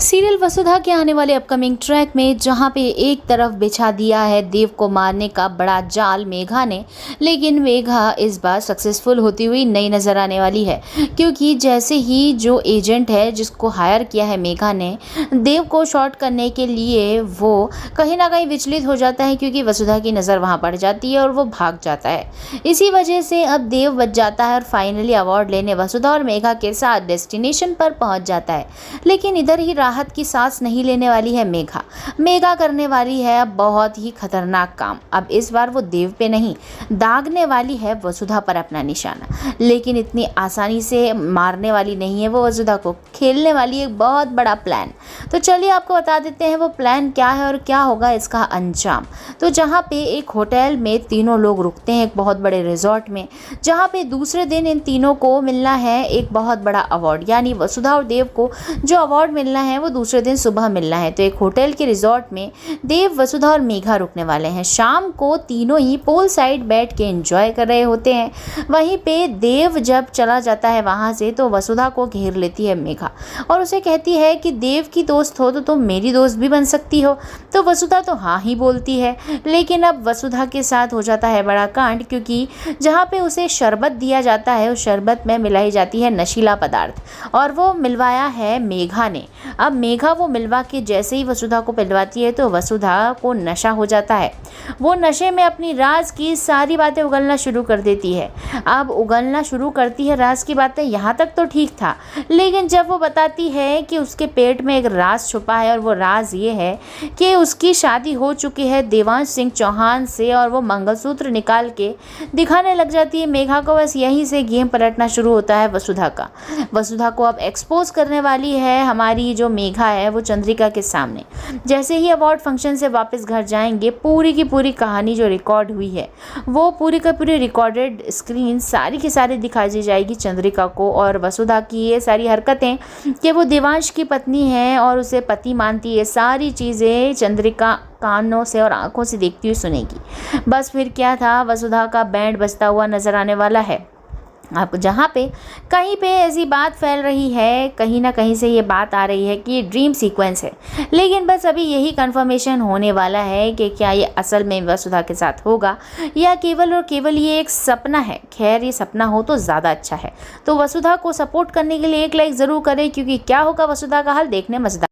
Serial वसुधा के आने वाले अपकमिंग ट्रैक में जहां पे एक तरफ बिछा दिया है देव को मारने का बड़ा जाल मेघा ने, लेकिन मेघा इस बार सक्सेसफुल होती हुई नहीं नजर आने वाली है। क्योंकि जैसे ही जो एजेंट है जिसको हायर किया है मेघा ने देव को शॉट करने के लिए, वो कहीं ना कहीं विचलित हो जाता है क्योंकि वसुधा की नज़र वहां पड़ जाती है और वो भाग जाता है। इसी वजह से अब देव बच जाता है और फाइनली अवार्ड लेने वसुधा और मेघा के साथ डेस्टिनेशन पर पहुंच जाता है। लेकिन इधर ही राहत की सांस नहीं लेने वाली है मेघा। मेघा करने वाली है अब बहुत ही खतरनाक काम। अब इस बार वो देव पे नहीं, दागने वाली है वसुधा पर अपना निशाना। लेकिन इतनी आसानी से मारने वाली नहीं है वो वसुधा को, खेलने वाली एक बहुत बड़ा प्लान। तो चलिए आपको बता देते हैं वो प्लान क्या है और क्या होगा इसका अंजाम। तो जहाँ पे एक होटल में तीनों लोग रुकते हैं, एक बहुत बड़े रिजॉर्ट में, जहाँ पे दूसरे दिन इन तीनों को मिलना है एक बहुत बड़ा अवार्ड। यानी वसुधा और देव को जो अवार्ड मिलना है वो दूसरे दिन सुबह मिलना है। तो एक होटल के रिजॉर्ट में देव, वसुधा और मेघा रुकने वाले हैं। शाम को तीनों ही पोल साइड बैठ के एंजॉय कर रहे होते हैं। वहीं पे देव जब चला जाता है वहाँ से तो वसुधा को घेर लेती है मेघा और उसे कहती है कि देव की दोस्त हो तो तुम मेरी दोस्त भी बन सकती हो। तो वसुधा तो हाँ ही बोलती है। लेकिन अब वसुधा के साथ हो जाता है बड़ा कांड, क्योंकि जहाँ पे उसे शरबत दिया जाता है उस शरबत में मिलाई जाती है नशीला पदार्थ और वो मिलवाया है मेघा ने। अब मेघा वो मिलवा के जैसे ही वसुधा को पिलवाती है तो वसुधा को नशा हो जाता है। वो नशे में अपनी राज की सारी बातें उगलना शुरू कर देती है। अब उगलना शुरू करती है राज की बातें, यहाँ तक तो ठीक था। लेकिन जब वो बताती है कि उसके पेट में एक राज छुपा है और वो राज ये है कि उसकी शादी हो चुकी है देवांश सिंह चौहान से, और वो मंगलसूत्र निकाल के दिखाने लग जाती है मेघा को। बस यहीं से गेम पलटना शुरू होता है वसुधा का। वसुधा को अब एक्सपोज करने वाली है हमारी जो मेघा है वो चंद्रिका के सामने। जैसे ही अवार्ड फंक्शन से वापस घर जाएंगे, पूरी की पूरी कहानी जो रिकॉर्ड हुई है वो पूरी का पूरी रिकॉर्डेड स्क्रीन सारी की सारी दिखाई दी जाएगी चंद्रिका को। और वसुधा की ये सारी हरकतें कि वो देवांश की पत्नी है और उसे पति मानती है, सारी चीज़ें चंद्रिका कानों से और आंखों से देखती हुई सुनेगी। बस फिर क्या था, वसुधा का बैंड बजता हुआ नजर आने वाला है। आप जहाँ पे कहीं पे ऐसी बात फैल रही है, कहीं ना कहीं से ये बात आ रही है कि ये ड्रीम सीक्वेंस है। लेकिन बस अभी यही कंफर्मेशन होने वाला है कि क्या ये असल में वसुधा के साथ होगा या केवल और केवल ये एक सपना है। खैर ये सपना हो तो ज़्यादा अच्छा है। तो वसुधा को सपोर्ट करने के लिए एक लाइक ज़रूर करें, क्योंकि क्या होगा वसुधा का हाल देखने मज़ेदार।